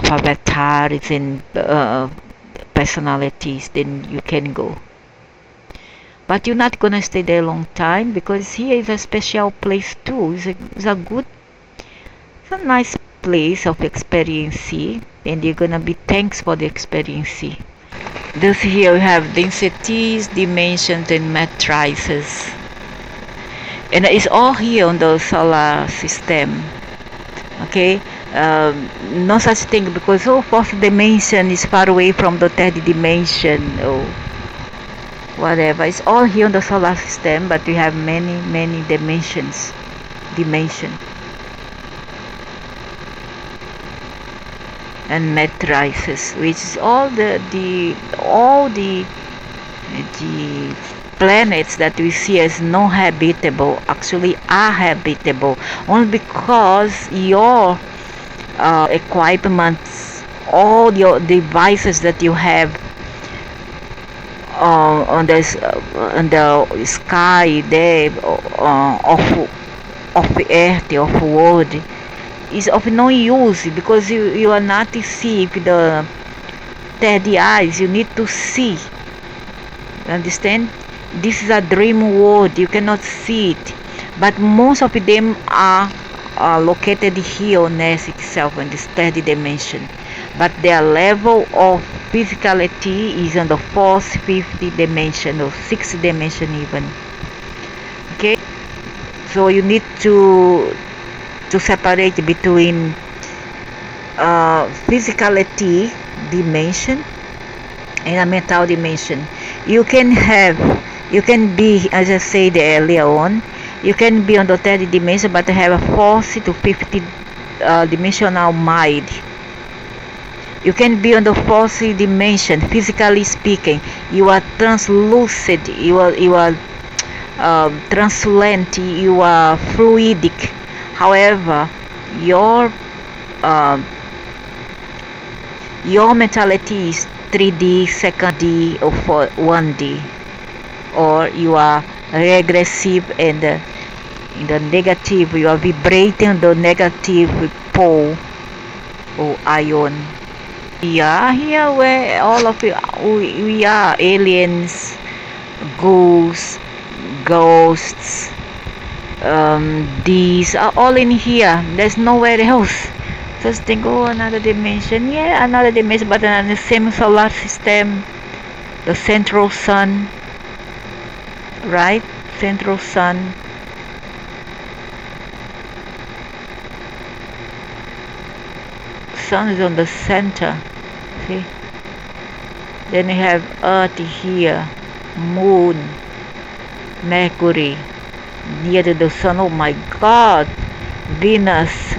S1: avatars and personalities, then you can go. But you're not gonna stay there a long time, because here is a special place too. It's a nice place of experience, and you're gonna be thanks for the experience. Thus here we have densities, dimensions, and matrices, and it's all here on the solar system. Okay, no such thing because fourth dimension is far away from the third dimension or whatever. It's all here on the solar system, but we have many dimensions and matrices, which is all the planets that we see as non habitable actually are habitable, only because your equipments, all your devices that you have on the sky there of the earth, of world, is of no use, because you are not to see with the third eyes. You need to see. You understand? This is a dream world. You cannot see it, but most of them are located here on Earth itself, in this third dimension. But their level of physicality is on the fourth, fifth dimension, or sixth dimension even. Okay, so you need to separate between physicality dimension and a mental dimension. You can be, as I said earlier on, you can be on the third dimension but have a fourth to fifth dimensional mind. You can be on the fourth dimension, physically speaking. You are translucid, you are translucent, you are fluidic. However, your um, your mentality is 3D, second D, or 1D, or you are regressive and in the negative, you are vibrating the negative pole or ion. We are here where all of you, we are aliens, ghouls, ghosts, these are all in here. There's nowhere else. Just think, oh, another dimension. Yeah, another dimension, but in the same solar system, the central sun, right? Central sun. Sun is on the center. See? Then you have Earth here, Moon, Mercury, near to the sun. Oh my God, Venus,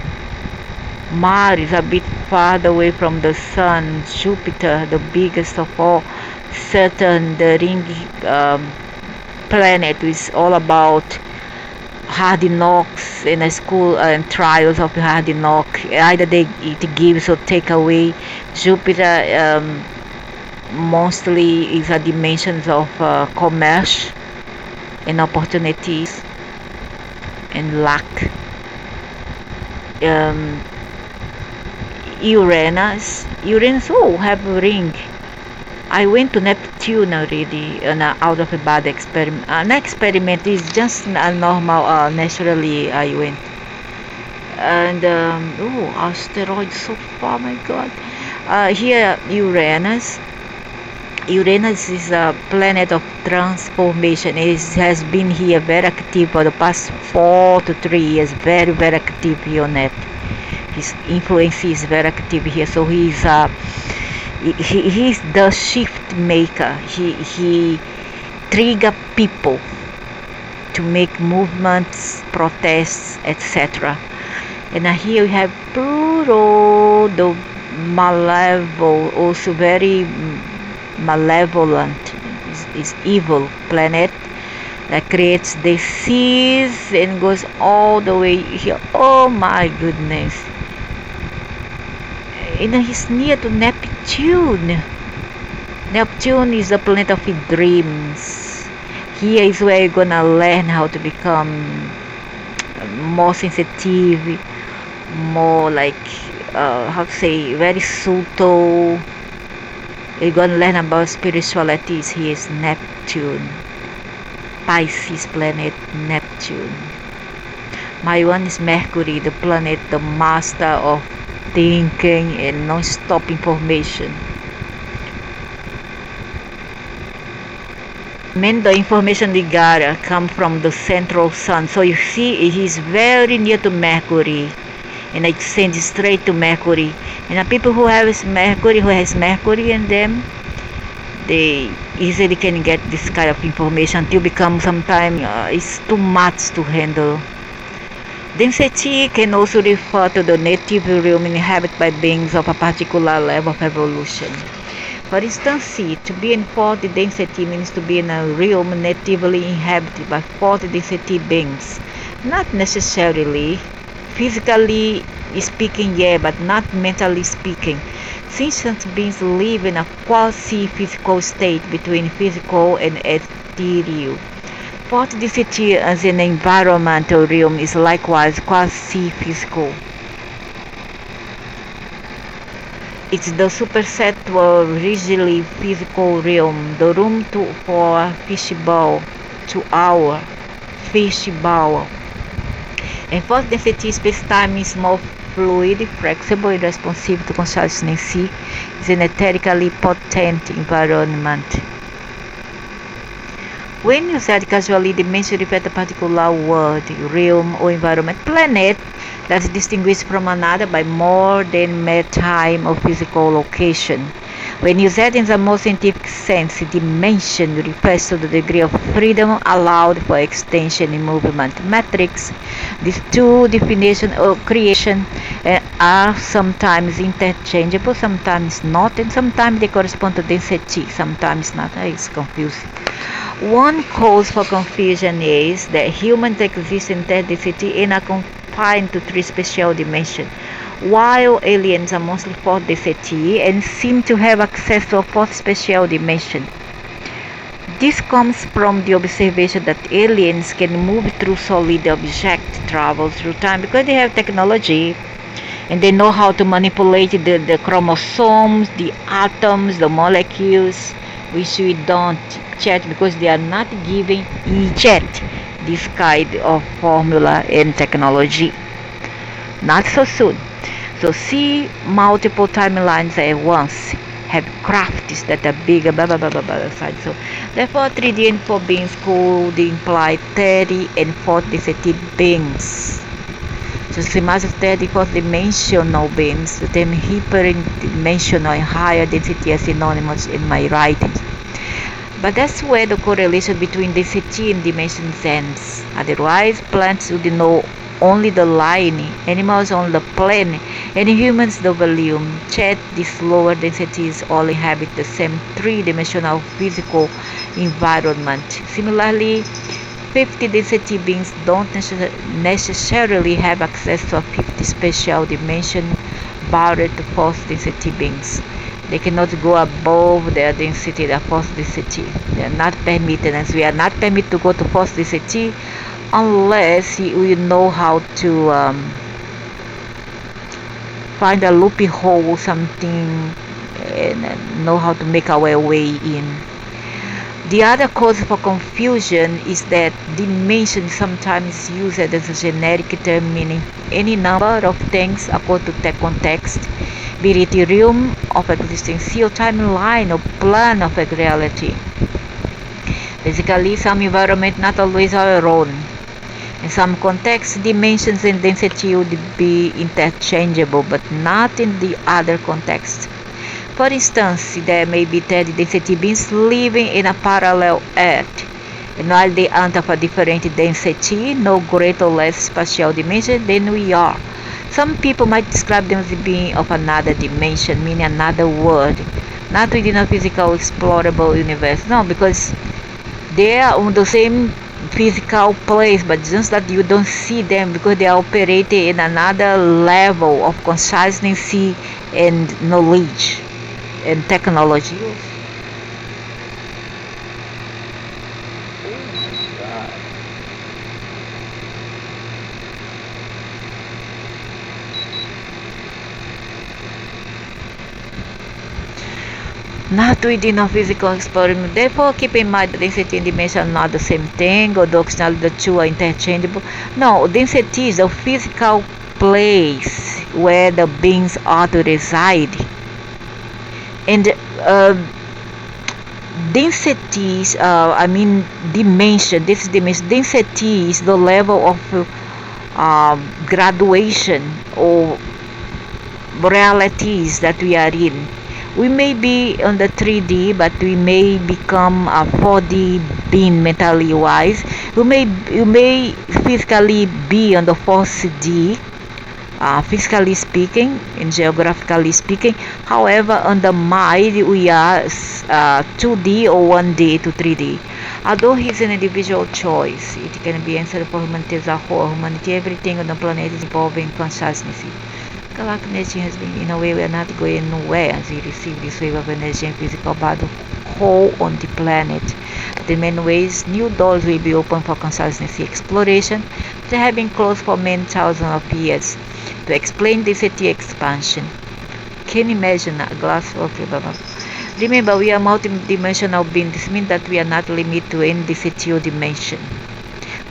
S1: Mars is a bit farther away from the sun. Jupiter, the biggest of all. Saturn, the ring planet, is all about hard knocks in a school and trials of hard knock. Either it gives or take away. Jupiter mostly is a dimension of commerce and opportunities and luck. Uranus have a ring. I went to Neptune already, out of a bad experiment. An experiment is just a normal, naturally I went. And, asteroids so far, my God. Here, Uranus. Uranus is a planet of transformation. It has been here very active for the past 4 to 3 years. Very, very active here on Earth. His influence is very active here. So he's the shift maker. He trigger people to make movements, protests, etc. And here we have Pluto, the malevolent, also very malevolent, is evil planet that creates disease and goes all the way here. Oh my goodness. And he's near to Neptune. Neptune is the planet of dreams. Here is where you're gonna learn how to become more sensitive, more like how to say, very subtle. You're gonna learn about spirituality. Here is Neptune, Pisces planet, Neptune. My one is Mercury, the planet, the master of thinking and non-stop information. The information we gather come from the central sun. So you see, it is very near to Mercury, and it sends straight to Mercury. And the people who has Mercury in them, they easily can get this kind of information until become sometimes it's too much to handle. Density can also refer to the native realm inhabited by beings of a particular level of evolution. For instance, to be in fourth density means to be in a realm natively inhabited by fourth density beings. Not necessarily physically speaking, yeah, but not mentally speaking. Sentient beings live in a quasi-physical state between physical and ethereal. Fourth density as an environmental realm is likewise quasi-physical. It's the superset to a rigidly physical realm, the room for fishbowl, to our fishbowl. And fourth density space-time is more fluid, flexible, and responsive to consciousness. It's an etherically potent environment. When you said casually, dimension refers to a particular world, realm, or environment, planet that's distinguished from another by more than mere time or physical location. When used in the most scientific sense, dimension refers to the degree of freedom allowed for extension in movement. Metrics, these two definitions of creation are sometimes interchangeable, sometimes not, and sometimes they correspond to density, sometimes not. It's confusing. One cause for confusion is that humans exist in third density and are confined to three spatial dimensions. while aliens are mostly fourth density and seem to have access to a fourth spatial dimension. This comes from the observation that aliens can move through solid objects, travel through time, because they have technology and they know how to manipulate the chromosomes, the atoms, the molecules, which we don't check because they are not giving yet this kind of formula and technology. Not so soon. So see multiple timelines at once, have crafts that are bigger, blah blah blah blah blah. So therefore 3D and 4 beings could imply 30 and 4th density beings. So similar 34th dimensional beings, the term hyperdimensional and higher density are synonymous in my writings. But that's where the correlation between density and dimensions ends. Otherwise, plants would know only the line, animals on the plane, and humans the volume. Yet these lower densities all inhabit the same three-dimensional physical environment. Similarly, 50 density beings don't necessarily have access to a 50 spatial dimension barred to fourth density beings. They cannot go above their density, their fourth density. They are not permitted, as we are not permitted to go to fourth density unless we know how to find a loophole or something and know how to make our way in. The other cause for confusion is that dimension is sometimes used as a generic term meaning any number of things according to the context, be it a realm of existence or timeline or plan of a reality. Basically, some environment not always our own. In some contexts, dimensions and density would be interchangeable, but not in the other contexts. For instance, there may be 30 density beings living in a parallel Earth, and while they aren't of a different density, no greater or less spatial dimension than we are. Some people might describe them as being of another dimension, meaning another world, not within a physical explorable universe. No, because they are on the same physical place, but just that you don't see them because they are operating in another level of consciousness and knowledge and technology. Not within a physical experiment. Therefore, keep in mind that density and dimension are not the same thing, although the two are interchangeable. No, density is a physical place where the beings are to reside. And densities, dimension, this dimension, density is the level of graduation or realities that we are in. We may be on the 3D, but we may become a 4D being mentally wise. You may physically be on the 4D, physically speaking and geographically speaking. However, on the mind, we are 2D or 1D to 3D. Although it's an individual choice, it can be answered for humanity as a whole. Humanity, everything on the planet is involving consciousness. Galactic energy has been, in a way, we are not going nowhere as we receive this wave of energy and physical body whole on the planet. But in many ways, new doors will be open for consciousness exploration that have been closed for many thousands of years to explain density expansion. Can you imagine a glass? Okay, blah, blah. Remember, we are multidimensional beings. This means that we are not limited to any density or dimension.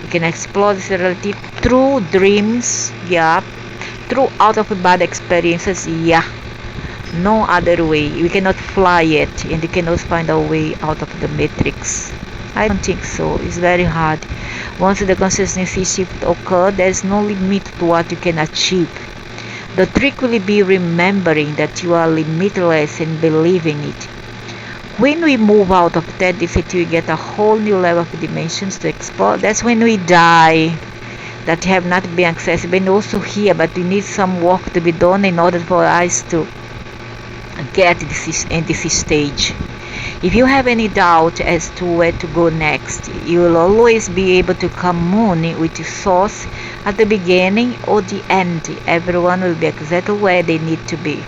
S1: We can explore this reality through dreams, through out-of-body experiences, no other way. We cannot fly it, and we cannot find a way out of the matrix. I don't think so. It's very hard. Once the consciousness shift occurs, there is no limit to what you can achieve. The trick will be remembering that you are limitless and believing it. When we move out of that density, we get a whole new level of dimensions to explore. That's when we die, that have not been accessible, and also here, but we need some work to be done in order for us to get in this stage. If you have any doubt as to where to go next, you will always be able to commune with the source at the beginning or the end. Everyone will be exactly where they need to be.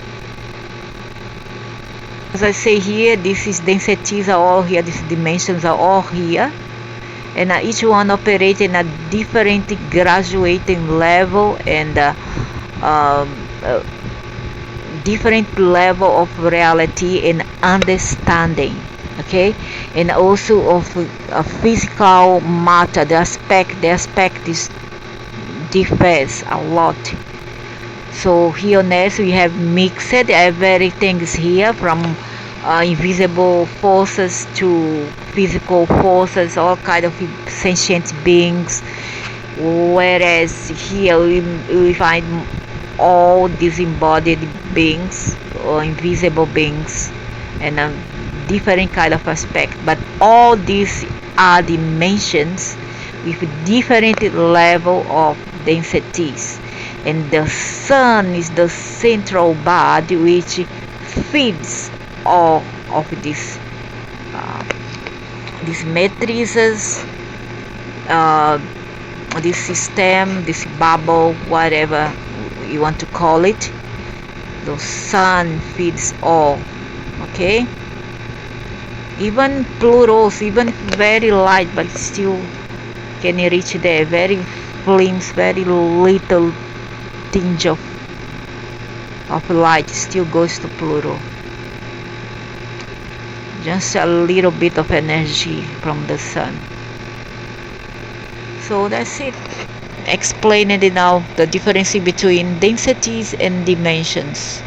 S1: As I say here, this is densities are all here, these dimensions are all here, and each one operates in a different graduating level and different level of reality and understanding, okay, and also of physical matter. The aspect is differs a lot. So here on earth we have mixed everything is here, from invisible forces to physical forces, all kind of sentient beings, whereas here we find all disembodied beings or invisible beings and a different kind of aspect, but all these are dimensions with different level of densities, and the sun is the central body which feeds all of these matrices, this system, this bubble, whatever you want to call it. The sun feeds all, okay, even plurals, even very light, but still can reach there, very flames, very little tinge of light still goes to plural, just a little bit of energy from the sun. So that's it, explaining it now, the difference between densities and dimensions,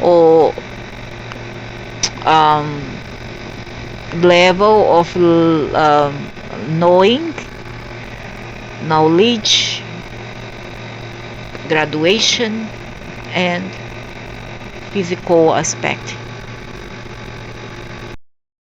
S1: or level of knowledge, graduation, and physical aspect.